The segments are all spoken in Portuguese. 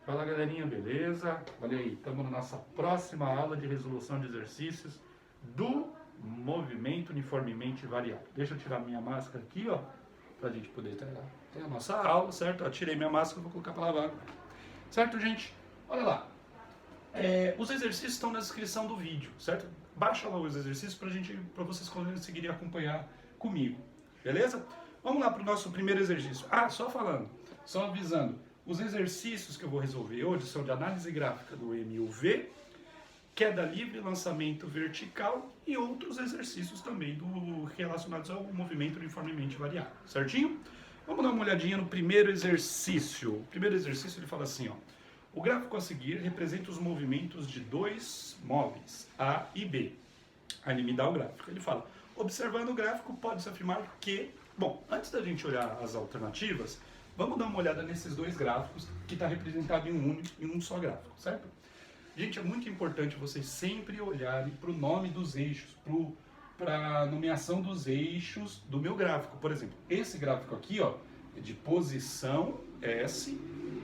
Fala galerinha, beleza? Olha aí, estamos na nossa próxima aula de resolução de exercícios do movimento uniformemente variável. Deixa eu tirar minha máscara aqui, ó, pra gente poder ter a nossa aula, certo? Eu tirei minha máscara, vou colocar pra lavar. Certo, gente? Olha lá. Os exercícios estão na descrição do vídeo, certo? Baixa lá os exercícios para vocês conseguirem acompanhar comigo, beleza? Vamos lá para o nosso primeiro exercício. Só avisando. Os exercícios que eu vou resolver hoje são de análise gráfica do MUV, queda livre, lançamento vertical e outros exercícios também relacionados ao movimento uniformemente variável, certinho? Vamos dar uma olhadinha no primeiro exercício. O primeiro exercício ele fala assim, ó. O gráfico a seguir representa os movimentos de dois móveis, A e B. Aí ele me dá o gráfico. Ele fala, observando o gráfico, pode-se afirmar que... Bom, antes da gente olhar as alternativas, vamos dar uma olhada nesses dois gráficos que está representado em um só gráfico, certo? Gente, é muito importante vocês sempre olharem para o nome dos eixos, para a nomeação dos eixos do meu gráfico. Por exemplo, esse gráfico aqui, ó, é de posição S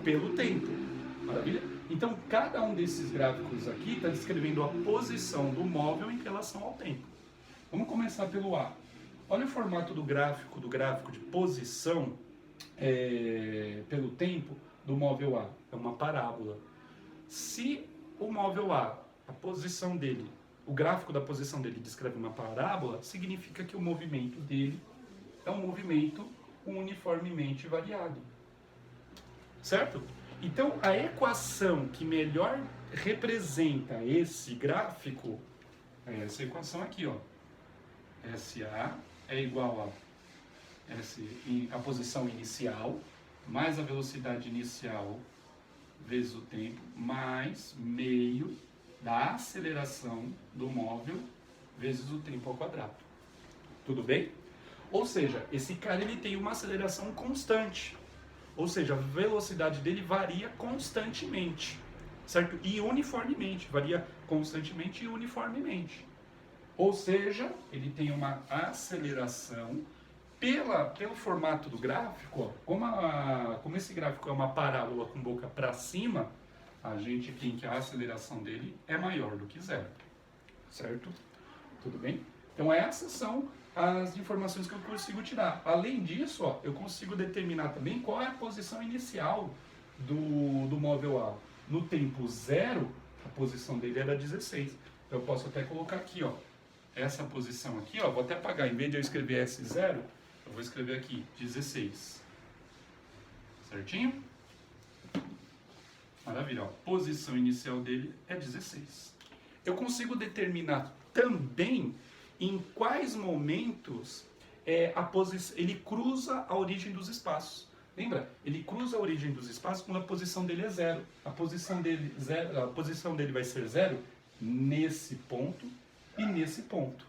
pelo tempo. Maravilha? Então, cada um desses gráficos aqui está descrevendo a posição do móvel em relação ao tempo. Vamos começar pelo A. Olha o formato do gráfico de posição pelo tempo do móvel A. É uma parábola. Se o móvel A, a posição dele, o gráfico da posição dele descreve uma parábola, significa que o movimento dele é um movimento uniformemente variado. Certo? Então, a equação que melhor representa esse gráfico é essa equação aqui, ó. SA é igual a posição inicial, mais a velocidade inicial, vezes o tempo, mais meio da aceleração do móvel, vezes o tempo ao quadrado. Tudo bem? Ou seja, esse cara ele tem uma aceleração constante. Ou seja, a velocidade dele varia constantemente, certo? E uniformemente, varia constantemente e uniformemente. Ou seja, ele tem uma aceleração pelo formato do gráfico, ó, como esse gráfico é uma parábola com boca para cima, a gente tem que a aceleração dele é maior do que zero, certo? Tudo bem? Então essas são as informações que eu consigo tirar. Além disso, ó, eu consigo determinar também qual é a posição inicial do móvel A. No tempo zero, a posição dele era 16. Eu posso até colocar aqui, ó, essa posição aqui, ó, vou até apagar, em vez de eu escrever S0, eu vou escrever aqui 16. Certinho? Maravilha, ó, posição inicial dele é 16. Eu consigo determinar também em quais momentos ele cruza a origem dos espaços. Lembra? Ele cruza a origem dos espaços quando a posição dele é zero. A posição dele vai ser zero nesse ponto e nesse ponto.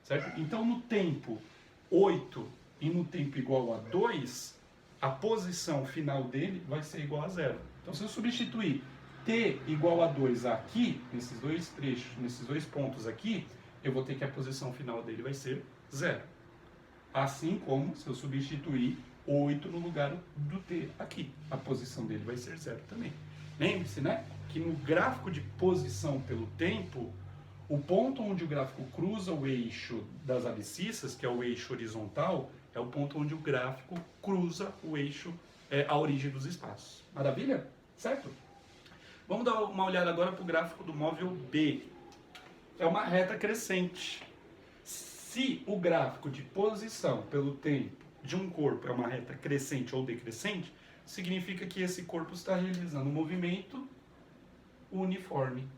Certo? Então, no tempo 8 e no tempo igual a 2, a posição final dele vai ser igual a zero. Então, se eu substituir t igual a 2 aqui, nesses dois trechos, nesses dois pontos aqui, eu vou ter que a posição final dele vai ser zero. Assim como se eu substituir 8 no lugar do t aqui, a posição dele vai ser zero também. Lembre-se, né, que no gráfico de posição pelo tempo, o ponto onde o gráfico cruza o eixo das abscissas, que é o eixo horizontal, é o ponto onde o gráfico cruza o eixo, a origem dos espaços. Maravilha? Certo? Vamos dar uma olhada agora para o gráfico do móvel B. É uma reta crescente. Se o gráfico de posição pelo tempo de um corpo é uma reta crescente ou decrescente, significa que esse corpo está realizando um movimento uniforme.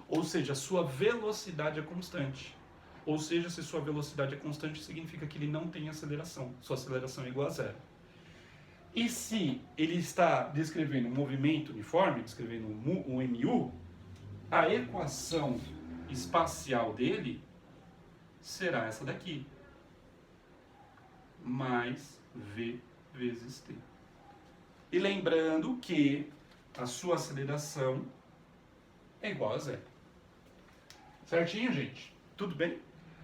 Ou seja, a sua velocidade é constante. Ou seja, se sua velocidade é constante, significa que ele não tem aceleração. Sua aceleração é igual a zero. E se ele está descrevendo um movimento uniforme, descrevendo um MU, a equação espacial dele será essa daqui. Mais V vezes T. E lembrando que a sua aceleração é igual a zero. Certinho, gente? Tudo bem?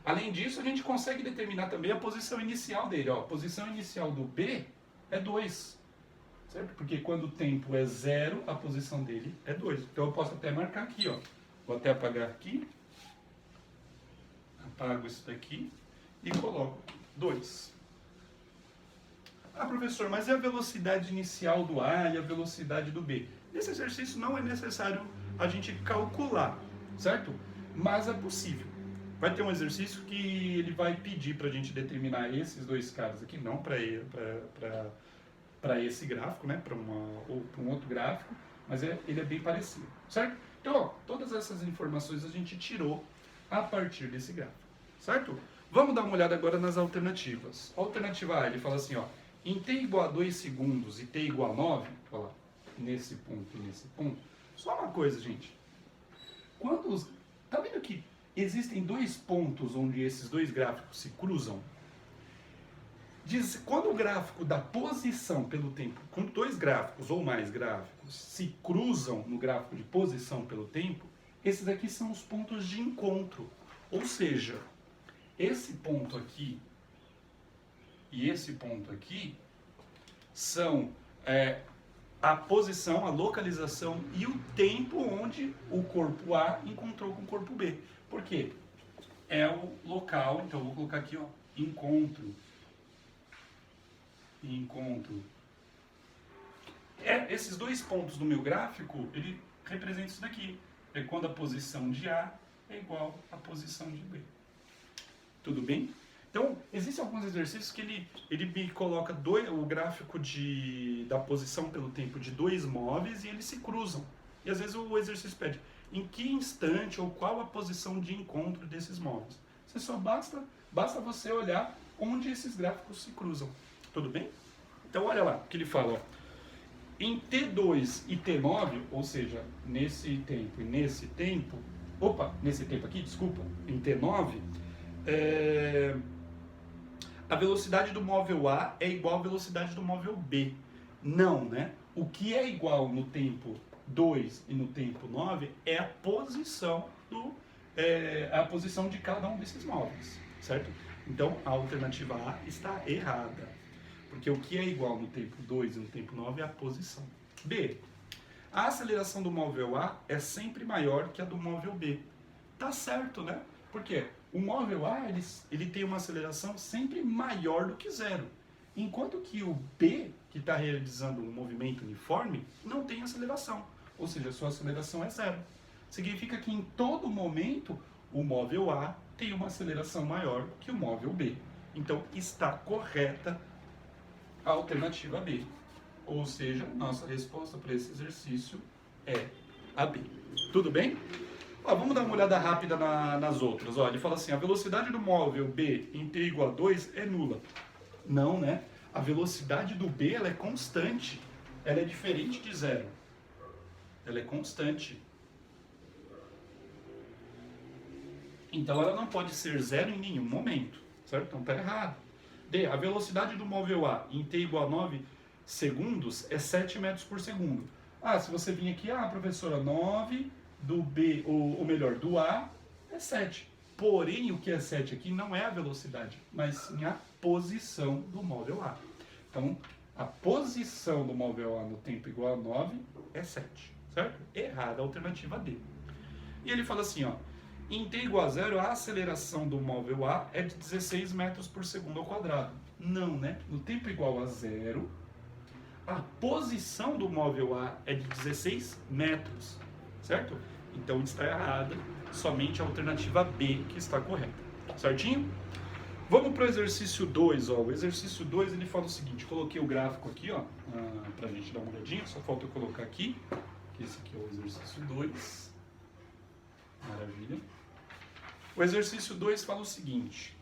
Além disso, a gente consegue determinar também a posição inicial dele. Ó, a posição inicial do B é 2. certo? Porque quando o tempo é 0, a posição dele é 2. Então eu posso até marcar aqui, ó. Vou até apagar aqui. Apago isso daqui e coloco 2. Ah, professor, mas é a velocidade inicial do A e a velocidade do B? Nesse exercício não é necessário a gente calcular, certo? Mas é possível. Vai ter um exercício que ele vai pedir para a gente determinar esses dois caras aqui, não para esse gráfico, né? Para um outro gráfico, mas ele é bem parecido, certo? Então, ó, todas essas informações a gente tirou a partir desse gráfico, certo? Vamos dar uma olhada agora nas alternativas. A alternativa A, ele fala assim, ó, em t igual a 2 segundos e t igual a 9, olha lá, nesse ponto e nesse ponto, só uma coisa, gente. Tá vendo que existem dois pontos onde esses dois gráficos se cruzam? Quando o gráfico da posição pelo tempo, quando dois gráficos ou mais gráficos se cruzam no gráfico de posição pelo tempo, esses aqui são os pontos de encontro. Ou seja, esse ponto aqui e esse ponto aqui são a posição, a localização e o tempo onde o corpo A encontrou com o corpo B. Por quê? É o local, então eu vou colocar aqui, ó, encontro. Esses dois pontos do meu gráfico, ele representa isso daqui. É quando a posição de A é igual à posição de B. Tudo bem? Então, existem alguns exercícios que ele me coloca o gráfico da posição pelo tempo de dois móveis e eles se cruzam. E às vezes o exercício pede em que instante ou qual a posição de encontro desses móveis. Você só basta você olhar onde esses gráficos se cruzam. Tudo bem? Então, olha lá o que ele fala. Ó. Em T2 e T9, ou seja, nesse tempo e nesse tempo... nesse tempo aqui, desculpa, em T9... a velocidade do móvel A é igual à velocidade do móvel B. Não, né? O que é igual no tempo 2 e no tempo 9 é a posição de cada um desses móveis, certo? Então, a alternativa A está errada. Porque o que é igual no tempo 2 e no tempo 9 é a posição. B. A aceleração do móvel A é sempre maior que a do móvel B. Tá certo, né? Por quê? O móvel A ele tem uma aceleração sempre maior do que zero. Enquanto que o B, que está realizando um movimento uniforme, não tem aceleração. Ou seja, a sua aceleração é zero. Significa que em todo momento o móvel A tem uma aceleração maior que o móvel B. Então está correta a alternativa B. Ou seja, nossa resposta para esse exercício é a B. Tudo bem? Ó, vamos dar uma olhada rápida nas outras. Ó, ele fala assim, a velocidade do móvel B em t igual a 2 é nula. Não, né? A velocidade do B ela é constante. Ela é diferente de zero. Ela é constante. Então ela não pode ser zero em nenhum momento. Certo? Então tá errado. D. A velocidade do móvel A em t igual a 9 segundos é 7 metros por segundo. Ah, se você vir aqui, professora, 9... do B, ou melhor, do A é 7. Porém, o que é 7 aqui não é a velocidade, mas sim a posição do móvel A. Então, a posição do móvel A no tempo igual a 9 é 7, certo? Errada a alternativa D. E ele fala assim, ó, em t igual a 0, a aceleração do móvel A é de 16 metros por segundo ao quadrado. Não, né? No tempo igual a 0, a posição do móvel A é de 16 metros, certo? Então está errada, somente a alternativa B que está correta, certinho? Vamos para o exercício 2, ó. O exercício 2 ele fala o seguinte, coloquei o gráfico aqui, ó, para a gente dar uma olhadinha, só falta eu colocar aqui, que esse aqui é o exercício 2, maravilha. O exercício 2 fala o seguinte,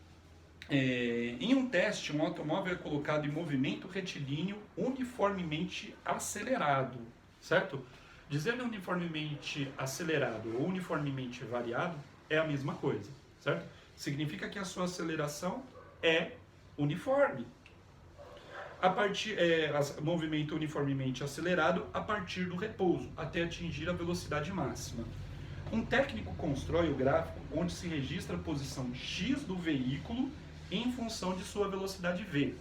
em um teste, um automóvel é colocado em movimento retilíneo uniformemente acelerado, certo? Dizer uniformemente acelerado ou uniformemente variado é a mesma coisa, certo? Significa que a sua aceleração é uniforme. Movimento uniformemente acelerado a partir do repouso, até atingir a velocidade máxima. Um técnico constrói o gráfico onde se registra a posição X do veículo em função de sua velocidade V.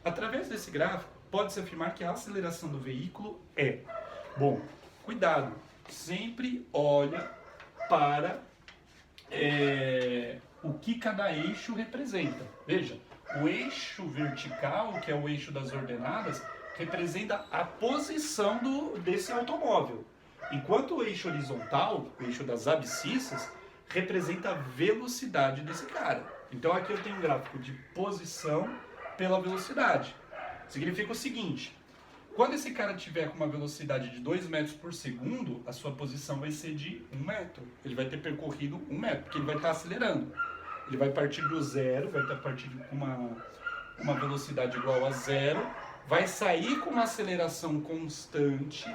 Através desse gráfico, pode-se afirmar que a aceleração do veículo é... Bom, cuidado, sempre olha para o que cada eixo representa. Veja, o eixo vertical, que é o eixo das ordenadas, representa a posição desse automóvel. Enquanto o eixo horizontal, o eixo das abscissas, representa a velocidade desse cara. Então aqui eu tenho um gráfico de posição pela velocidade. Significa o seguinte: quando esse cara tiver com uma velocidade de 2 metros por segundo, a sua posição vai ser de 1 metro. Ele vai ter percorrido 1 metro, porque ele vai estar acelerando. Ele vai partir do zero, vai estar partindo com uma velocidade igual a zero, vai sair com uma aceleração constante,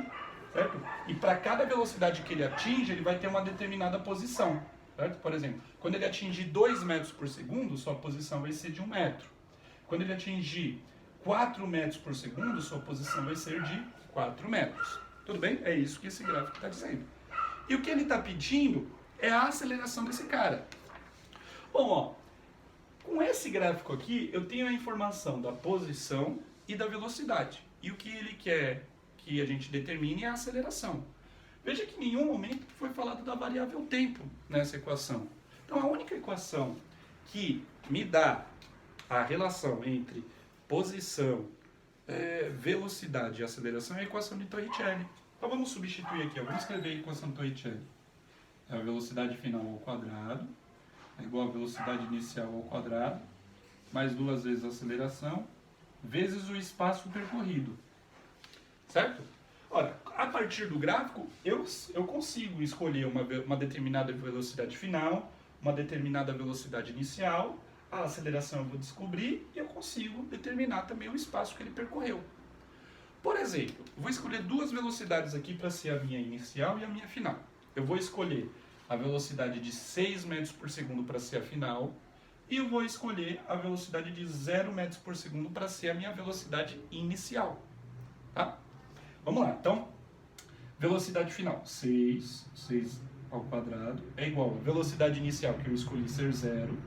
certo? E para cada velocidade que ele atinge, ele vai ter uma determinada posição, certo? Por exemplo, quando ele atingir 2 metros por segundo, sua posição vai ser de 1 metro. Quando ele atingir 4 metros por segundo, sua posição vai ser de 4 metros. Tudo bem? É isso que esse gráfico está dizendo. E o que ele está pedindo é a aceleração desse cara. Bom, ó, com esse gráfico aqui, eu tenho a informação da posição e da velocidade. E o que ele quer que a gente determine é a aceleração. Veja que em nenhum momento foi falado da variável tempo nessa equação. Então, a única equação que me dá a relação entre posição, velocidade e aceleração é a equação de Torricelli. Então, vamos substituir aqui. Vamos escrever a equação de Torricelli. É a velocidade final ao quadrado é igual a velocidade inicial ao quadrado, mais 2 vezes a aceleração, vezes o espaço percorrido. Certo? Ora, a partir do gráfico, eu consigo escolher uma determinada velocidade final, uma determinada velocidade inicial, a aceleração eu vou descobrir e eu consigo determinar também o espaço que ele percorreu. Por exemplo, vou escolher 2 velocidades aqui para ser a minha inicial e a minha final. Eu vou escolher a velocidade de 6 metros por segundo para ser a final, e eu vou escolher a velocidade de 0 metros por segundo para ser a minha velocidade inicial. Tá? Vamos lá, então, velocidade final, 6 ao quadrado, é igual a velocidade inicial, que eu escolhi ser 0,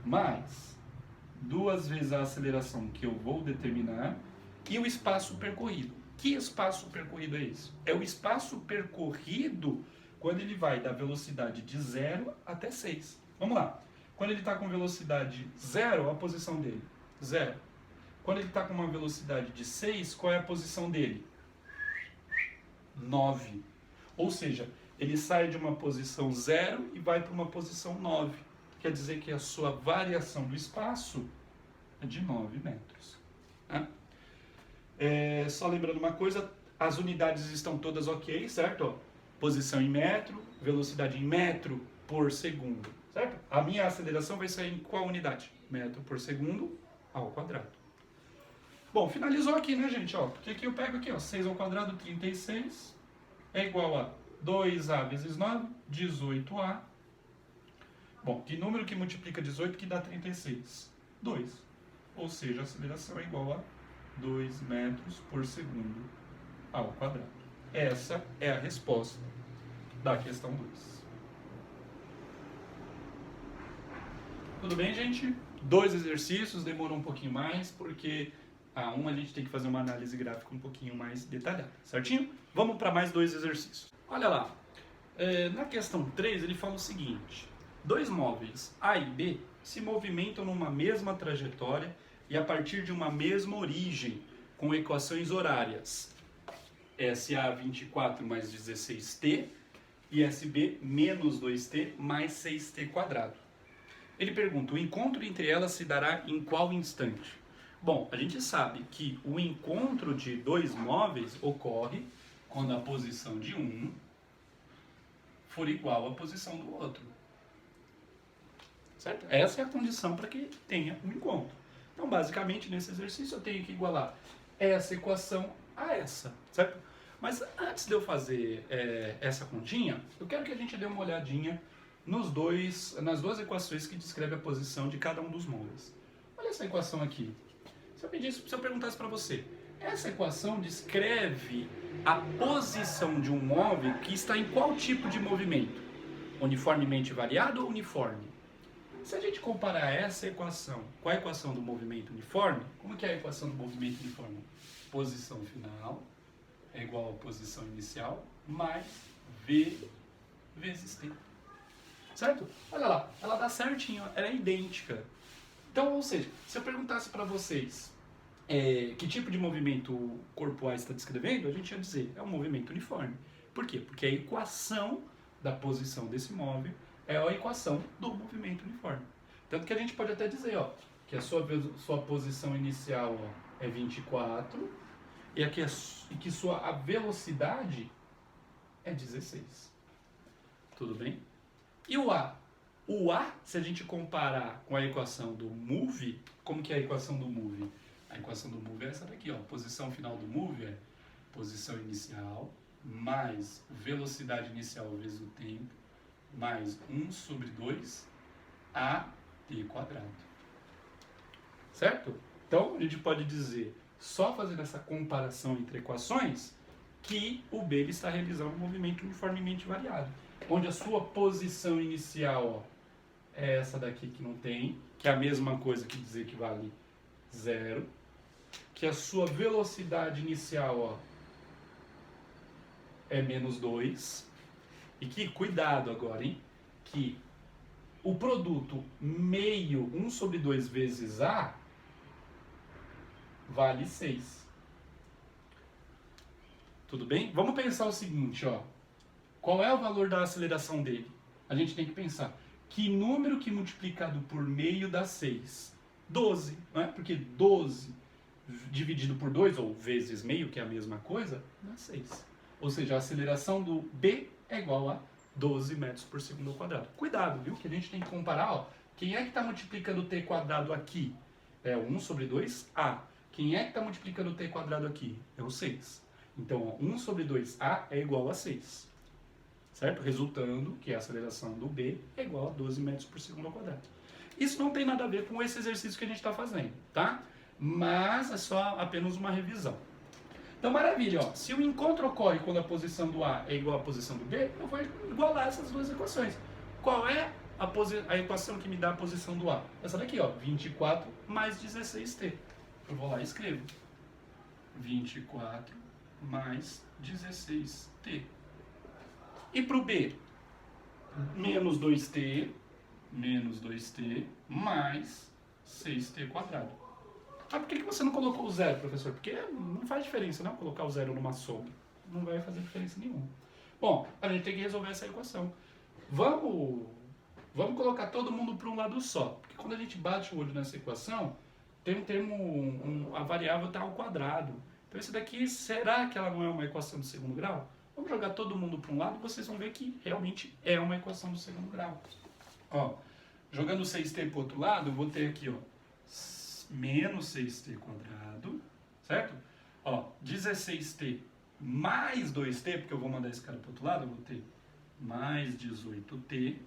mais 2 vezes a aceleração que eu vou determinar, e o espaço percorrido. Que espaço percorrido é esse? É o espaço percorrido quando ele vai da velocidade de 0 até 6. Vamos lá. Quando ele está com velocidade 0, a posição dele? 0. Quando ele está com uma velocidade de 6, qual é a posição dele? 9. Ou seja, ele sai de uma posição 0 e vai para uma posição 9. Quer dizer que a sua variação do espaço é de 9 metros. Tá? Só lembrando uma coisa, as unidades estão todas ok, certo? Ó, posição em metro, velocidade em metro por segundo, certo? A minha aceleração vai sair em qual unidade? Metro por segundo ao quadrado. Bom, finalizou aqui, né, gente? Ó, porque aqui eu pego aqui, ó, 6 ao quadrado, 36, é igual a 2A vezes 9, 18A. Bom, que número que multiplica 18 que dá 36? 2. Ou seja, a aceleração é igual a 2 metros por segundo ao quadrado. Essa é a resposta da questão 2. Tudo bem, gente? 2 exercícios, demorou um pouquinho mais, porque a gente tem que fazer uma análise gráfica um pouquinho mais detalhada, certinho? Vamos para mais 2 exercícios. Olha lá, na questão 3 ele fala o seguinte: 2 móveis A e B se movimentam numa mesma trajetória e a partir de uma mesma origem, com equações horárias SA 24 mais 16t e SB menos 2t mais 6t quadrado. Ele pergunta, o encontro entre elas se dará em qual instante? Bom, a gente sabe que o encontro de 2 móveis ocorre quando a posição de um for igual à posição do outro. Certo? Essa é a condição para que tenha um encontro. Então, basicamente, nesse exercício eu tenho que igualar essa equação a essa, certo? Mas antes de eu fazer essa continha, eu quero que a gente dê uma olhadinha nas 2 equações que descrevem a posição de cada um dos móveis. Olha essa equação aqui. Se eu perguntasse para você, essa equação descreve a posição de um móvel que está em qual tipo de movimento? Uniformemente variado ou uniforme? se a gente comparar essa equação com a equação do movimento uniforme, como que é a equação do movimento uniforme? Posição final é igual a posição inicial mais V vezes T. Certo? Olha lá, ela dá certinho, ela é idêntica. Então, ou seja, se eu perguntasse para vocês que tipo de movimento o corpo A está descrevendo, a gente ia dizer, é um movimento uniforme. Por quê? Porque a equação da posição desse móvel é a equação do movimento uniforme. Tanto que a gente pode até dizer, ó, que a sua posição inicial é 24 e que a velocidade é 16. Tudo bem? E o A? O A, se a gente comparar com a equação do move, como que é a equação do move? A equação do move é essa daqui, ó. Posição final do move é posição inicial mais velocidade inicial vezes o tempo mais 1 sobre 2 AT quadrado. Certo? Então, a gente pode dizer, só fazendo essa comparação entre equações, que o B ele está realizando um movimento uniformemente variado. Onde a sua posição inicial é essa daqui que não tem, que é a mesma coisa que dizer que vale 0. Que a sua velocidade inicial é menos 2. E que, cuidado agora, hein? Que o produto meio 1 sobre 2 vezes A vale 6. Tudo bem? Vamos pensar o seguinte, ó. Qual é o valor da aceleração dele? A gente tem que pensar. Que número que multiplicado por meio dá 6? 12, não é? Porque 12 dividido por 2, ou vezes meio, que é a mesma coisa, dá 6. Ou seja, a aceleração do B é igual a 12 metros por segundo ao quadrado. Cuidado, viu? Que a gente tem que comparar, ó. Quem é que está multiplicando t quadrado aqui? É 1 sobre 2A. Quem é que está multiplicando t quadrado aqui? É o 6. Então, ó, 1 sobre 2A é igual a 6. Certo? Resultando que a aceleração do B é igual a 12 metros por segundo ao quadrado. Isso não tem nada a ver com esse exercício que a gente está fazendo, tá? Mas é só apenas uma revisão. Então, maravilha, ó. Se o encontro ocorre quando a posição do A é igual à posição do B, eu vou igualar essas duas equações. Qual é a equação que me dá a posição do A? Essa daqui, ó, 24 mais 16t. Eu vou lá e escrevo. 24 mais 16t. E para o B? Menos 2t mais 6t quadrado. Ah, por que você não colocou o zero, professor? Porque não faz diferença, não, colocar o zero numa soma. Não vai fazer diferença nenhuma. Bom, a gente tem que resolver essa equação. Vamos colocar todo mundo para um lado só. Porque quando a gente bate o olho nessa equação, tem um termo, a variável está ao quadrado. Então esse daqui, será que ela não é uma equação do segundo grau? Vamos jogar todo mundo para um lado e vocês vão ver que realmente é uma equação do segundo grau. Ó, jogando 6t para o outro lado, eu vou ter aqui, ó, menos 6t quadrado, certo? Ó, 16t mais 2t, porque eu vou mandar esse cara para o outro lado, eu vou ter mais 18t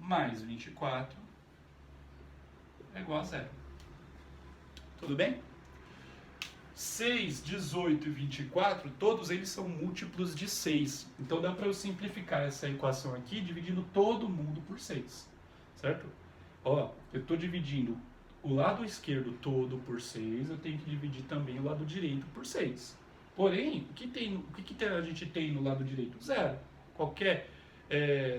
mais 24 é igual a 0. Tudo bem? 6, 18 e 24, todos eles são múltiplos de 6. Então dá para eu simplificar essa equação aqui dividindo todo mundo por 6. Certo? Ó, eu estou dividindo o lado esquerdo todo por 6, eu tenho que dividir também o lado direito por 6. Porém, o que a gente tem no lado direito? Zero. Qualquer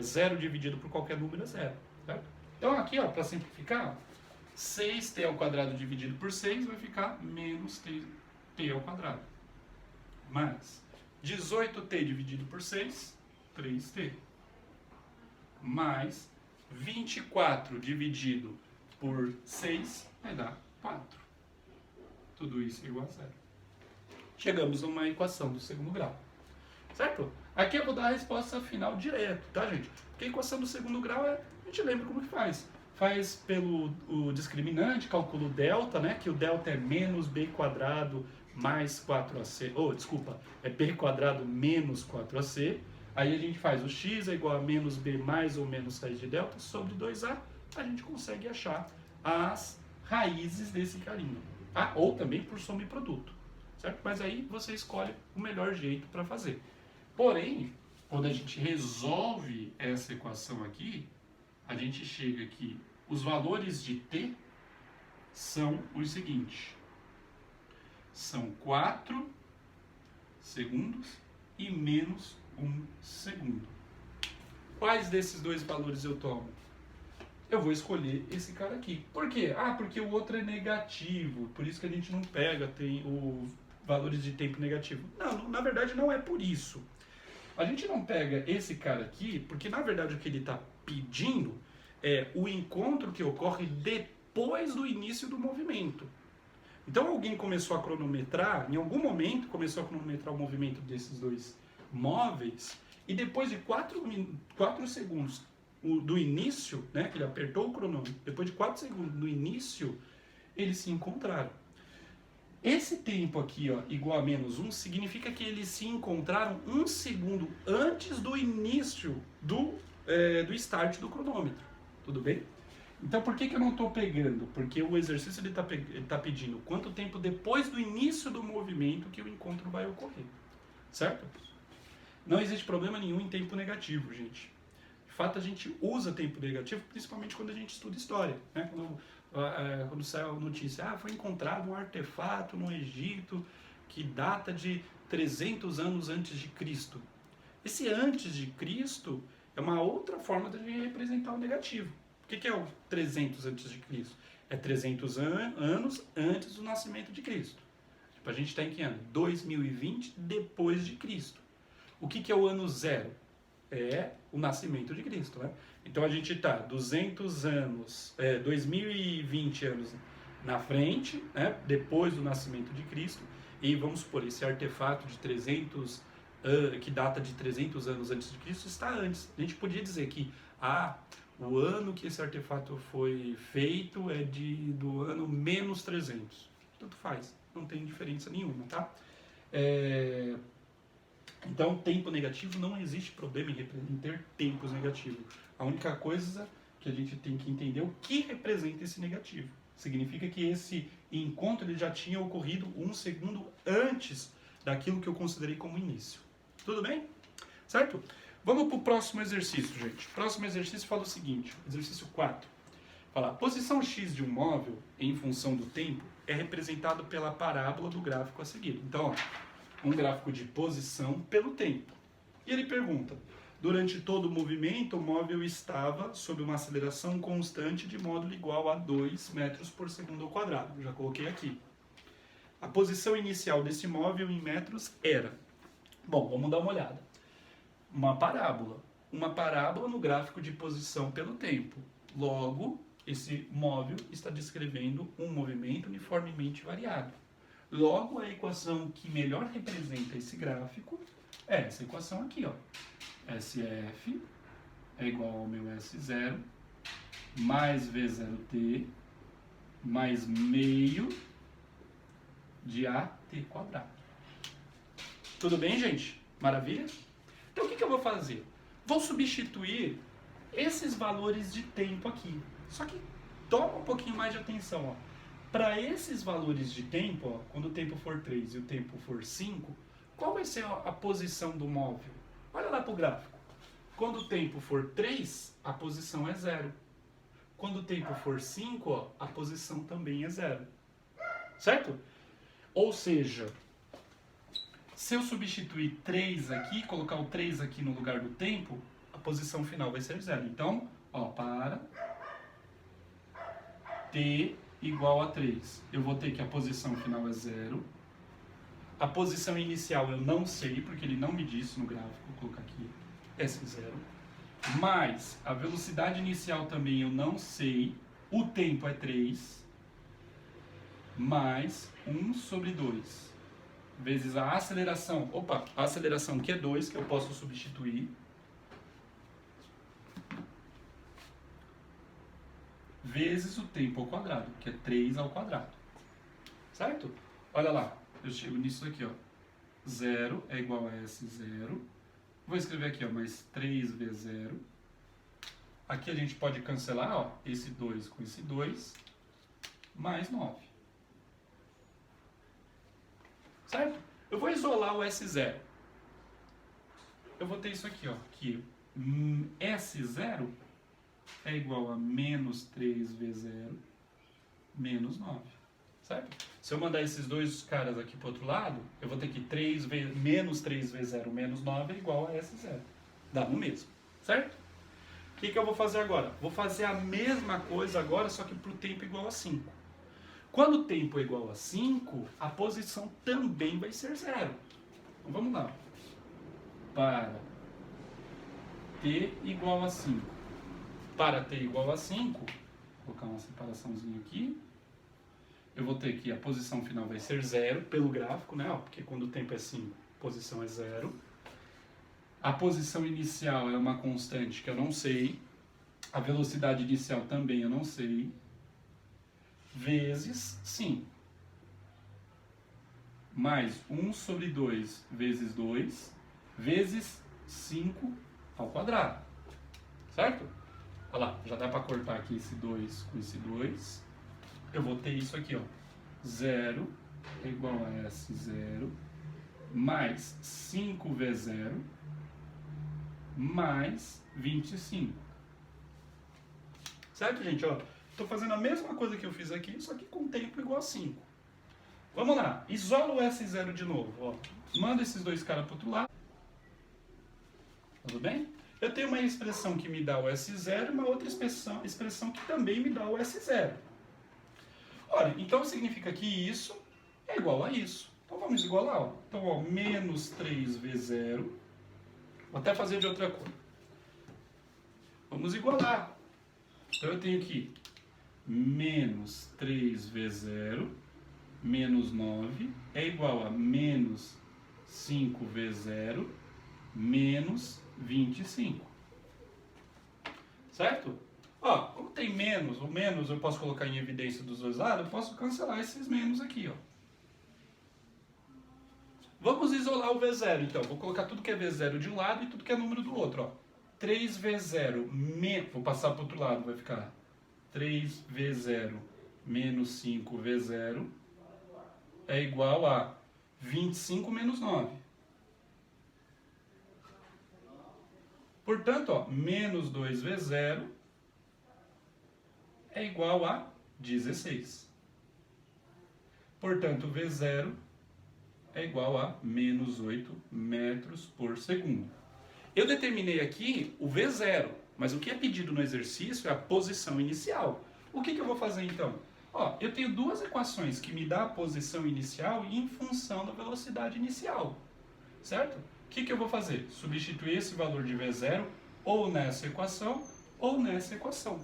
zero dividido por qualquer número é zero. Certo? Então aqui, ó, para simplificar, 6t ao quadrado dividido por 6 vai ficar menos t ao quadrado. Mais 18t dividido por 6, 3t. Mais 24 dividido por 6 vai dar 4. Tudo isso é igual a 0. Chegamos a uma equação do segundo grau. Certo? Aqui eu vou dar a resposta final direto, tá, gente? Porque a equação do segundo grau a gente lembra como que faz. Faz pelo discriminante, calcula o delta, né? Que o delta é menos b quadrado mais 4ac. É b quadrado menos 4ac. Aí a gente faz o x é igual a menos b mais ou menos raiz de delta sobre 2a. A gente consegue achar as raízes desse carinho. Tá? Ou também por soma e produto. Certo? Mas aí você escolhe o melhor jeito para fazer. Porém, quando a gente resolve essa equação aqui, a gente chega aqui, os valores de t são os seguintes. São 4 segundos e menos 1 segundo. Quais desses dois valores eu tomo? Eu vou escolher esse cara aqui. Por quê? Ah, porque o outro é negativo, por isso que a gente não pega os valores de tempo negativo. Não, na verdade não é por isso. A gente não pega esse cara aqui, porque na verdade o que ele está pedindo é o encontro que ocorre depois do início do movimento. Então alguém começou a cronometrar, em algum momento começou a cronometrar o movimento desses dois móveis, e depois de 4 segundos do início, né, que ele apertou o cronômetro, depois de 4 segundos do início, eles se encontraram. Esse tempo aqui, ó, igual a menos 1, significa que eles se encontraram 1 segundo antes do início do start do cronômetro. Tudo bem? Então, por que eu não estou pegando? Porque o exercício ele tá pedindo quanto tempo depois do início do movimento que o encontro vai ocorrer. Certo? Não existe problema nenhum em tempo negativo, gente. De fato, a gente usa tempo negativo, principalmente quando a gente estuda história. Né? Quando sai a notícia, foi encontrado um artefato no Egito que data de 300 anos antes de Cristo. Esse antes de Cristo é uma outra forma de representar o negativo. O que é o 300 antes de Cristo? É 300 anos antes do nascimento de Cristo. Tipo, a gente está em que ano? 2020 depois de Cristo. O que é o ano zero? É o nascimento de Cristo, né? Então a gente está 200 anos, 2020 anos na frente, né? Depois do nascimento de Cristo, e vamos supor, esse artefato de 300, que data de 300 anos antes de Cristo, está antes. A gente podia dizer que o ano que esse artefato foi feito é do ano menos 300. Tanto faz, não tem diferença nenhuma, tá? Então, tempo negativo, não existe problema em ter tempos negativos. A única coisa que a gente tem que entender é o que representa esse negativo. Significa que esse encontro ele já tinha ocorrido 1 segundo antes daquilo que eu considerei como início. Tudo bem? Certo? Vamos para o próximo exercício, gente. O próximo exercício fala o seguinte, exercício 4. Fala, a posição x de um móvel em função do tempo é representado pela parábola do gráfico a seguir. Então, um gráfico de posição pelo tempo. E ele pergunta, durante todo o movimento, o móvel estava sob uma aceleração constante de módulo igual a 2 metros por segundo ao quadrado. Já coloquei aqui. A posição inicial desse móvel em metros era... Bom, vamos dar uma olhada. Uma parábola no gráfico de posição pelo tempo. Logo, esse móvel está descrevendo um movimento uniformemente variado. Logo, a equação que melhor representa esse gráfico é essa equação aqui, ó. SF é igual ao meu S0 mais V0t mais meio de AT quadrado. Tudo bem, gente? Maravilha? Então, o que eu vou fazer? Vou substituir esses valores de tempo aqui. Só que toma um pouquinho mais de atenção, ó. Para esses valores de tempo, ó, quando o tempo for 3 e o tempo for 5, qual vai ser a posição do móvel? Olha lá para o gráfico. Quando o tempo for 3, a posição é 0. Quando o tempo for 5, ó, a posição também é 0. Certo? Ou seja, se eu substituir 3 aqui, colocar o 3 aqui no lugar do tempo, a posição final vai ser 0. Então, ó, para t igual a 3. Eu vou ter que a posição final é 0. A posição inicial eu não sei, porque ele não me disse no gráfico. Vou colocar aqui S0. Mais a velocidade inicial também eu não sei. O tempo é 3. Mais 1 sobre 2. Vezes a aceleração. Opa, a aceleração que é 2, que eu posso substituir. Vezes o tempo ao quadrado, que é 3 ao quadrado. Certo? Olha lá, eu chego nisso aqui, ó. 0 é igual a S0. Vou escrever aqui, ó, mais 3V0. Aqui a gente pode cancelar, ó, esse 2 com esse 2, mais 9. Certo? Eu vou isolar o S0. Eu vou ter isso aqui, ó, que S0 é igual a menos 3v0 menos 9, certo? Se eu mandar esses dois caras aqui para o outro lado, eu vou ter que menos 3v0 menos 9 é igual a S0. Dá no mesmo, certo? O que eu vou fazer agora? Vou fazer a mesma coisa agora, só que para o tempo igual a 5. Quando o tempo é igual a 5, a posição também vai ser 0. Então vamos lá. Para t igual a 5. Para t igual a 5, vou colocar uma separaçãozinha aqui. Eu vou ter que a posição final vai ser 0 pelo gráfico, né? Porque quando o tempo é 5, a posição é 0. A posição inicial é uma constante que eu não sei. A velocidade inicial também eu não sei. Vezes 5. Mais 1 sobre 2 vezes 2, vezes 5 ao quadrado. Certo? Olha lá, já dá para cortar aqui esse 2 com esse 2. Eu vou ter isso aqui, ó. 0 é igual a S0 mais 5V0 mais 25. Certo, gente? Ó, estou fazendo a mesma coisa que eu fiz aqui, só que com tempo igual a 5. Vamos lá, isola o S0 de novo. Ó. Manda esses dois caras para o outro lado. Tudo bem? Eu tenho uma expressão que me dá o S0 e uma outra expressão que também me dá o S0. Olha, então significa que isso é igual a isso. Então vamos igualar. Ó. Então, ó, menos 3V0. Vou até fazer de outra cor. Vamos igualar. Então eu tenho aqui menos 3V0 menos 9 é igual a menos 5V0 menos 25. Certo? Ó, como tem menos, o menos eu posso colocar em evidência dos dois lados, eu posso cancelar esses menos aqui, ó. Vamos isolar o V0, então. Vou colocar tudo que é V0 de um lado e tudo que é número do outro, ó. 3V0 menos... Vou passar para o outro lado, vai ficar 3V0 menos 5V0 é igual a 25 menos 9. Portanto, ó, menos 2V0 é igual a 16. Portanto, V0 é igual a menos 8 metros por segundo. Eu determinei aqui o V0, mas o que é pedido no exercício é a posição inicial. O que eu vou fazer então? Ó, eu tenho duas equações que me dão a posição inicial em função da velocidade inicial, certo? O que eu vou fazer? Substituir esse valor de V0 ou nessa equação ou nessa equação.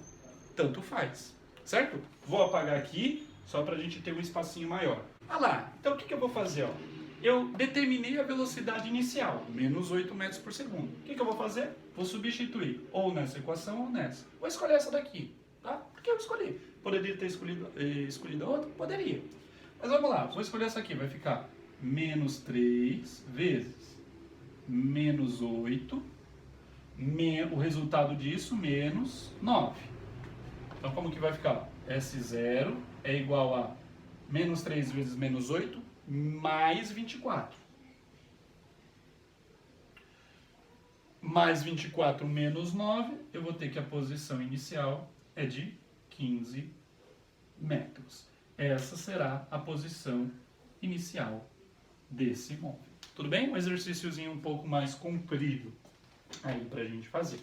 Tanto faz, certo? Vou apagar aqui só para a gente ter um espacinho maior. Ah lá, então o que eu vou fazer? Ó? Eu determinei a velocidade inicial, menos 8 metros por segundo. O que eu vou fazer? Vou substituir ou nessa equação ou nessa. Vou escolher essa daqui, tá? Porque eu escolhi. Poderia ter escolhido a outra? Poderia. Mas vamos lá, vou escolher essa aqui. Vai ficar menos 3 vezes menos 8, o resultado disso, menos 9. Então como que vai ficar? S0 é igual a menos 3 vezes menos 8, mais 24. Mais 24 menos 9, eu vou ter que a posição inicial é de 15 metros. Essa será a posição inicial desse móvel. Tudo bem? Um exercíciozinho um pouco mais comprido aí pra gente fazer.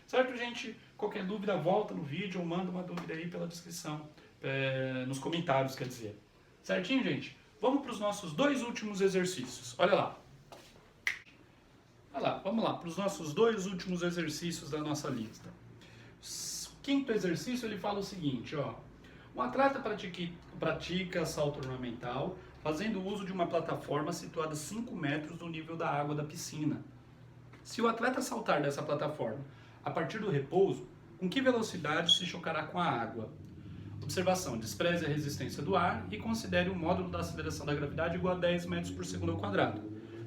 Certo, gente? Qualquer dúvida, volta no vídeo ou manda uma dúvida aí pela descrição, nos comentários, quer dizer. Certinho, gente? Vamos para os nossos dois últimos exercícios. Olha lá. Olha lá, vamos lá, para os nossos dois últimos exercícios da nossa lista. O quinto exercício, ele fala o seguinte, ó. Um atleta pratica salto ornamental fazendo uso de uma plataforma situada a 5 metros do nível da água da piscina. Se o atleta saltar dessa plataforma a partir do repouso, com que velocidade se chocará com a água? Observação, despreze a resistência do ar e considere o módulo da aceleração da gravidade igual a 10 metros por segundo ao quadrado.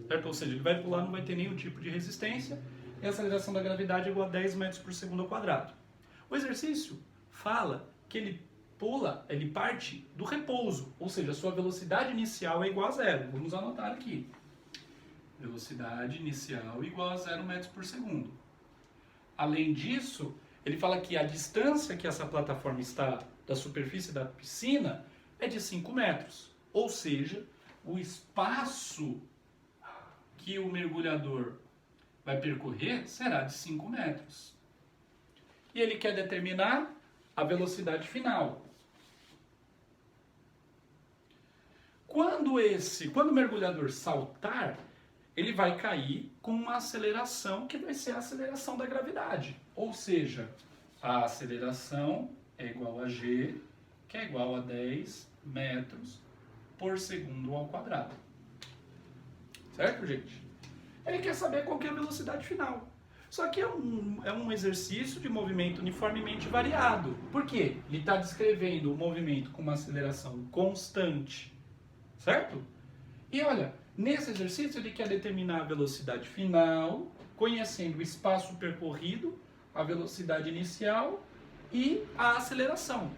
Certo? Ou seja, ele vai pular, não vai ter nenhum tipo de resistência e a aceleração da gravidade é igual a 10 metros por segundo ao quadrado. O exercício fala que ele parte do repouso, ou seja, a sua velocidade inicial é igual a 0. Vamos anotar aqui. Velocidade inicial igual a 0 metros por segundo. Além disso, Ele fala que a distância que essa plataforma está da superfície da piscina é de 5 metros. Ou seja, o espaço que o mergulhador vai percorrer será de 5 metros. E ele quer determinar a velocidade final. Quando o mergulhador saltar, ele vai cair com uma aceleração que vai ser a aceleração da gravidade. Ou seja, a aceleração é igual a g, que é igual a 10 metros por segundo ao quadrado. Certo, gente? Ele quer saber qual que é a velocidade final. Só que é um exercício de movimento uniformemente variado. Por quê? Ele está descrevendo o movimento com uma aceleração constante. Certo? E olha, nesse exercício ele quer determinar a velocidade final, conhecendo o espaço percorrido, a velocidade inicial e a aceleração.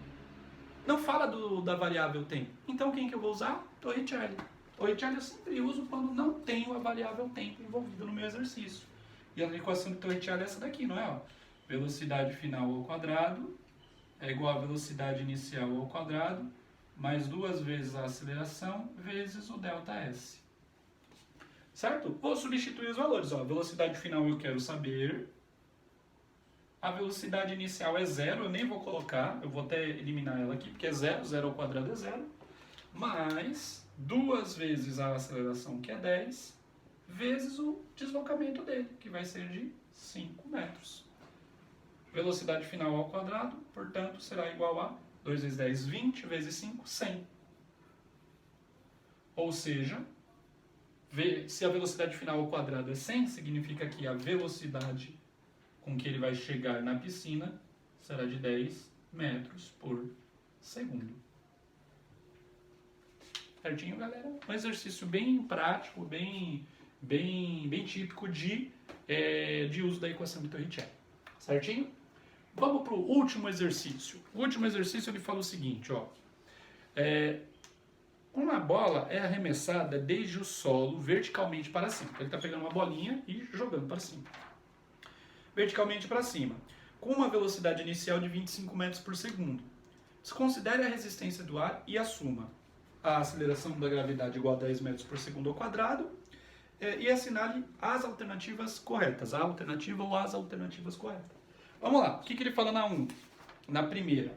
Não fala da variável tempo. Então quem que eu vou usar? Torricelli. Torricelli eu sempre uso quando não tenho a variável tempo envolvida no meu exercício. E a equação de Torricelli é essa daqui, não é? Ó, velocidade final ao quadrado é igual a velocidade inicial ao quadrado, mais 2 vezes a aceleração, vezes o ΔS. Certo? Vou substituir os valores. Ó. A velocidade final eu quero saber. A velocidade inicial é 0, eu nem vou colocar. Eu vou até eliminar ela aqui, porque é 0. 0 ao quadrado é 0. Mais 2 vezes a aceleração, que é 10, vezes o deslocamento dele, que vai ser de 5 metros. Velocidade final ao quadrado, portanto, será igual a 2 vezes 10, 20, vezes 5, 100. Ou seja, se a velocidade final ao quadrado é 100, significa que a velocidade com que ele vai chegar na piscina será de 10 metros por segundo. Certinho, galera? Um exercício bem prático, bem típico de uso da equação de Torricelli. Certinho? Vamos para o último exercício. O último exercício ele fala o seguinte, ó. Uma bola é arremessada desde o solo verticalmente para cima. Ele está pegando uma bolinha e jogando para cima. Verticalmente para cima, com uma velocidade inicial de 25 metros por segundo. Desconsidere a resistência do ar e assuma a aceleração da gravidade igual a 10 metros por segundo ao quadrado e assinale as alternativas corretas, a alternativa ou as alternativas corretas. Vamos lá, o que ele fala na 1? Na primeira.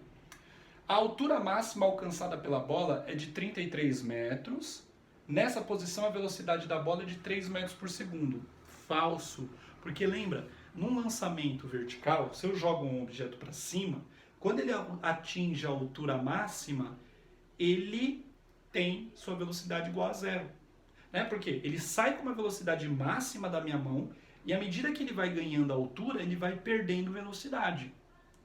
A altura máxima alcançada pela bola é de 33 metros. Nessa posição, a velocidade da bola é de 3 metros por segundo. Falso. Porque lembra, num lançamento vertical, se eu jogo um objeto para cima, quando ele atinge a altura máxima, ele tem sua velocidade igual a 0. Né? Porque ele sai com uma velocidade máxima da minha mão e à medida que ele vai ganhando altura, ele vai perdendo velocidade.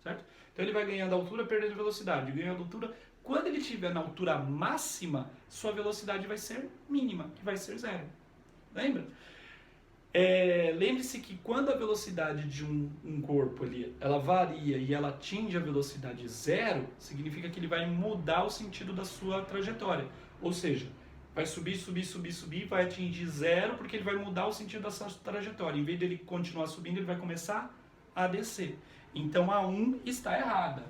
Certo? Então ele vai ganhando altura, perdendo velocidade, ganhando altura. Quando ele estiver na altura máxima, sua velocidade vai ser mínima, que vai ser 0. Lembra? Lembre-se que quando a velocidade de um corpo ali, ela varia e ela atinge a velocidade 0, significa que ele vai mudar o sentido da sua trajetória. Ou seja, vai subir, vai atingir 0 porque ele vai mudar o sentido da sua trajetória. Em vez dele continuar subindo, ele vai começar a descer. Então a 1 está errada.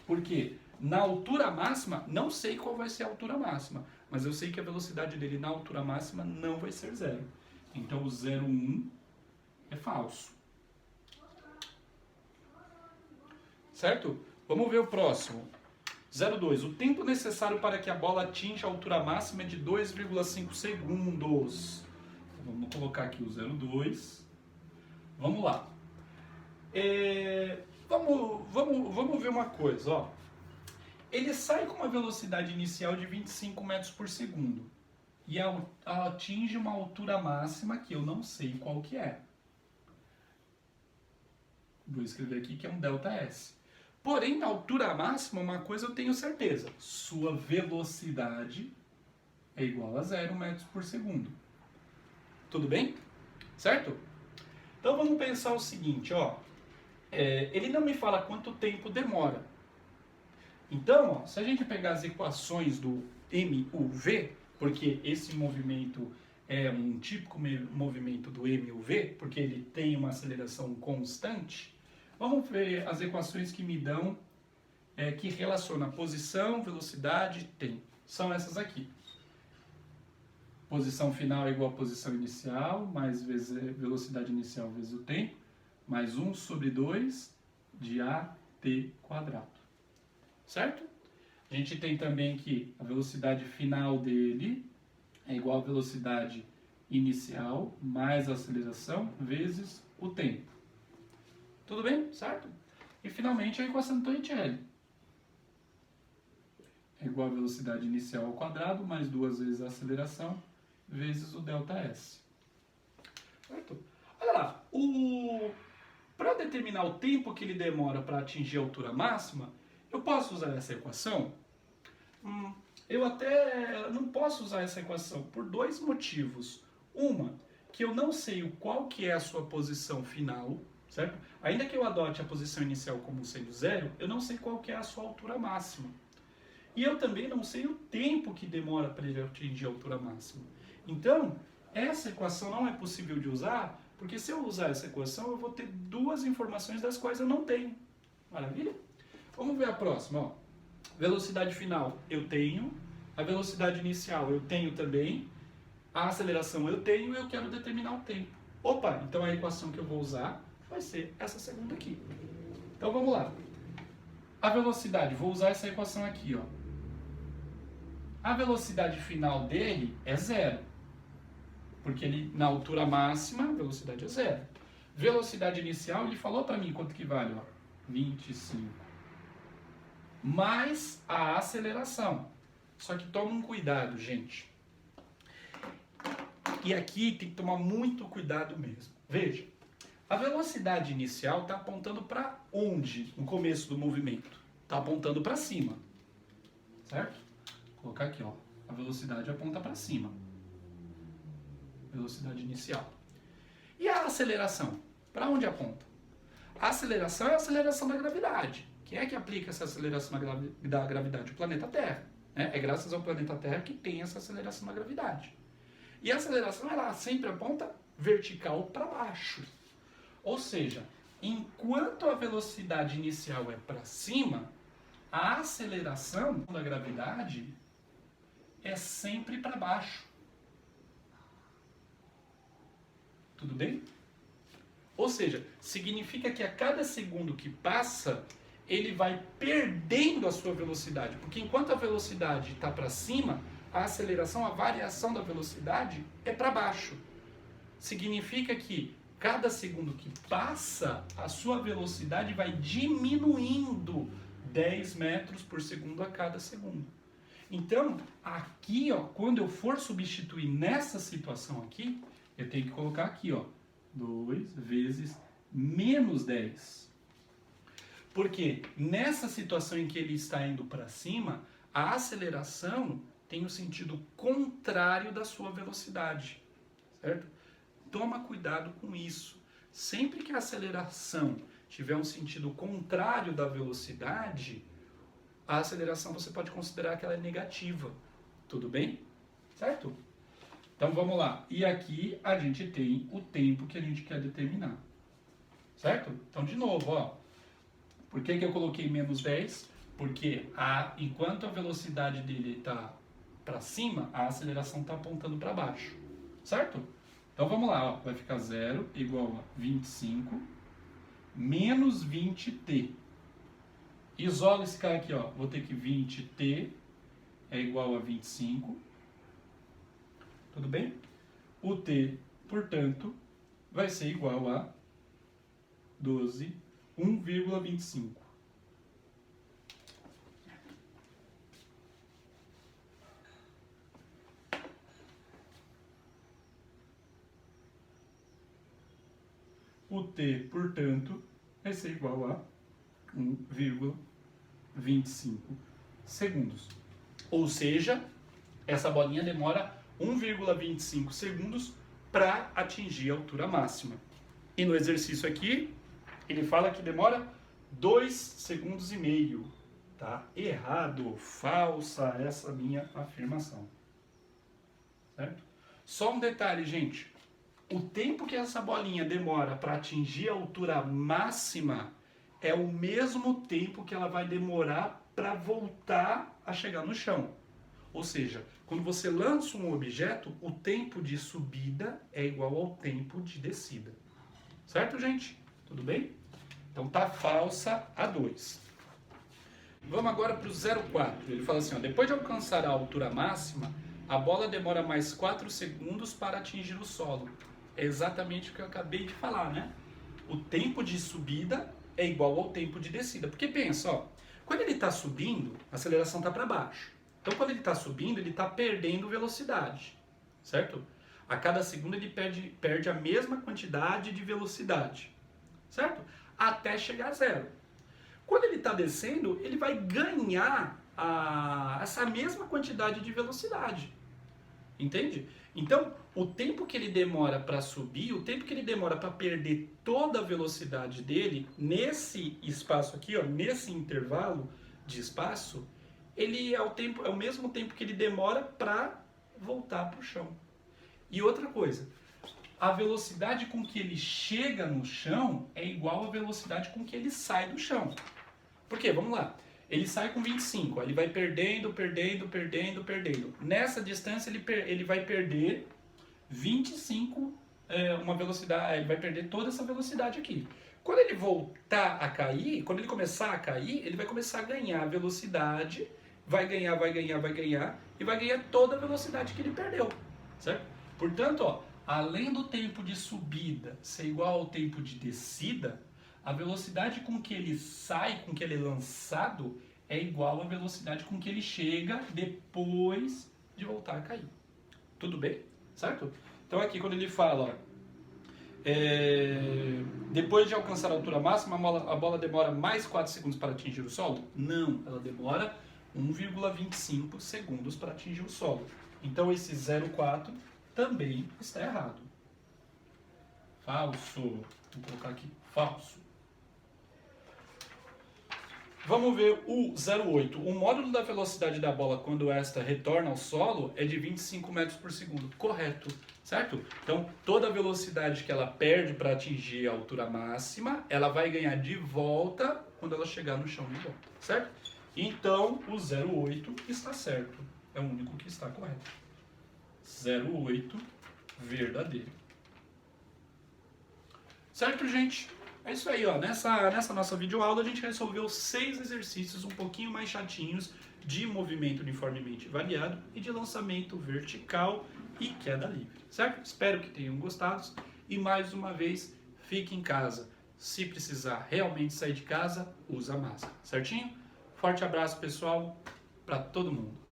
Por quê? Na altura máxima, não sei qual vai ser a altura máxima, mas eu sei que a velocidade dele na altura máxima não vai ser 0. Então o 0,1 é falso. Certo? Vamos ver o próximo. 0,2. O tempo necessário para que a bola atinja a altura máxima é de 2,5 segundos. Vamos colocar aqui o 0,2. Vamos lá. Vamos ver uma coisa, ó. Ele sai com uma velocidade inicial de 25 metros por segundo e atinge uma altura máxima que eu não sei qual que é. Vou escrever aqui que é um ΔS. Porém, na altura máxima, uma coisa eu tenho certeza. Sua velocidade é igual a 0 metros por segundo. Tudo bem? Certo? Então vamos pensar o seguinte, ó. Ele não me fala quanto tempo demora. Então, ó, se a gente pegar as equações do MUV, porque esse movimento é um típico movimento do MUV, porque ele tem uma aceleração constante, Vamos ver as equações que me dão, que relacionam posição, velocidade e tempo. São essas aqui. Posição final é igual a posição inicial, mais vezes velocidade inicial vezes o tempo, mais 1 sobre 2 de AT quadrado. Certo? A gente tem também que a velocidade final dele é igual a velocidade inicial mais a aceleração vezes o tempo. Tudo bem? Certo? E finalmente a equação do Torricelli. É igual a velocidade inicial ao quadrado mais 2 vezes a aceleração vezes o ΔS. Certo? Olha lá, para determinar o tempo que ele demora para atingir a altura máxima, eu posso usar essa equação? Eu até não posso usar essa equação por dois motivos. Uma, que eu não sei qual que é a sua posição final, certo? Ainda que eu adote a posição inicial como sendo zero, eu não sei qual que é a sua altura máxima. E eu também não sei o tempo que demora para ele atingir a altura máxima. Então, essa equação não é possível de usar, porque se eu usar essa equação, eu vou ter duas informações das quais eu não tenho. Maravilha? Vamos ver a próxima. Ó. Velocidade final eu tenho, a velocidade inicial eu tenho também, a aceleração eu tenho e eu quero determinar o tempo. Opa, então a equação que eu vou usar vai ser essa segunda aqui. Então vamos lá. A velocidade, vou usar essa equação aqui, ó. A velocidade final dele é zero, porque ele, na altura máxima, a velocidade é zero. Velocidade inicial, ele falou para mim quanto que vale, ó, 25. Mais a aceleração. Só que toma um cuidado, gente. E aqui tem que tomar muito cuidado mesmo. Veja, a velocidade inicial está apontando para onde no começo do movimento? Está apontando para cima, certo? Vou colocar aqui, ó, a velocidade aponta para cima. Velocidade inicial. E a aceleração? Para onde aponta? A aceleração é a aceleração da gravidade. Quem é que aplica essa aceleração da gravidade? O planeta Terra. Né? É graças ao planeta Terra que tem essa aceleração da gravidade. E a aceleração, ela sempre aponta vertical para baixo. Ou seja, enquanto a velocidade inicial é para cima, a aceleração da gravidade é sempre para baixo. Tudo bem? Ou seja, significa que a cada segundo que passa, ele vai perdendo a sua velocidade. Porque enquanto a velocidade está para cima, a aceleração, a variação da velocidade é para baixo. Significa que cada segundo que passa, a sua velocidade vai diminuindo 10 metros por segundo a cada segundo. Então, aqui, ó, quando eu for substituir nessa situação aqui, eu tenho que colocar aqui, ó, 2 vezes menos 10. Porque nessa situação em que ele está indo para cima, a aceleração tem o sentido contrário da sua velocidade, certo? Toma cuidado com isso. Sempre que a aceleração tiver um sentido contrário da velocidade, a aceleração você pode considerar que ela é negativa. Tudo bem? Certo? Então vamos lá. E aqui a gente tem o tempo que a gente quer determinar. Certo? Então de novo, ó. Por que eu coloquei menos 10? Porque enquanto a velocidade dele está para cima, a aceleração está apontando para baixo. Certo? Então vamos lá, ó. Vai ficar 0 igual a 25 menos 20t. Isola esse cara aqui, ó. Vou ter que 20t é igual a 25. Tudo bem? O t, portanto, vai ser igual a 1,25. O t, portanto, vai ser igual a 1,25 segundos. Ou seja, essa bolinha demora 1,25 segundos para atingir a altura máxima. E no exercício aqui, ele fala que demora 2,5 segundos. Tá errado, falsa essa minha afirmação. Certo? Só um detalhe, gente. O tempo que essa bolinha demora para atingir a altura máxima é o mesmo tempo que ela vai demorar para voltar a chegar no chão. Ou seja, quando você lança um objeto, o tempo de subida é igual ao tempo de descida. Certo, gente? Tudo bem? Então tá falsa a 2. Vamos agora para o 0,4. Ele fala assim, ó, depois de alcançar a altura máxima, a bola demora mais 4 segundos para atingir o solo. É exatamente o que eu acabei de falar, né? O tempo de subida é igual ao tempo de descida. Porque pensa, ó, quando ele está subindo, a aceleração está para baixo. Então quando ele está subindo, ele está perdendo velocidade, certo? A cada segundo ele perde a mesma quantidade de velocidade, certo? Até chegar a zero. Quando ele está descendo, ele vai ganhar essa mesma quantidade de velocidade. Entende? Então, o tempo que ele demora para subir, o tempo que ele demora para perder toda a velocidade dele, nesse espaço aqui, ó, nesse intervalo de espaço, ele é o mesmo tempo que ele demora para voltar para o chão. E outra coisa, a velocidade com que ele chega no chão é igual à velocidade com que ele sai do chão. Por quê? Vamos lá. Ele sai com 25, ele vai perdendo. Nessa distância ele vai perder 25, uma velocidade, ele vai perder toda essa velocidade aqui. Quando ele voltar a cair, quando ele começar a cair, ele vai começar a ganhar velocidade, vai ganhar e vai ganhar toda a velocidade que ele perdeu, certo? Portanto, ó, além do tempo de subida ser igual ao tempo de descida, a velocidade com que ele sai, com que ele é lançado, é igual à velocidade com que ele chega depois de voltar a cair. Tudo bem? Certo? Então aqui quando ele fala, ó, depois de alcançar a altura máxima, a bola demora mais 4 segundos para atingir o solo? Não, ela demora 1,25 segundos para atingir o solo. Então esse 0,4 também está errado. Falso. Vou colocar aqui falso. Vamos ver o 0,8. O módulo da velocidade da bola quando esta retorna ao solo é de 25 metros por segundo. Correto, certo? Então, toda a velocidade que ela perde para atingir a altura máxima, ela vai ganhar de volta quando ela chegar no chão de volta, certo? Então, o 0,8 está certo. É o único que está correto. 0,8 verdadeiro. Certo, gente? É isso aí, ó. Nessa nossa videoaula a gente resolveu 6 exercícios um pouquinho mais chatinhos de movimento uniformemente variado e de lançamento vertical e queda livre, certo? Espero que tenham gostado e mais uma vez, fique em casa. Se precisar realmente sair de casa, usa máscara, certinho? Forte abraço, pessoal, para todo mundo.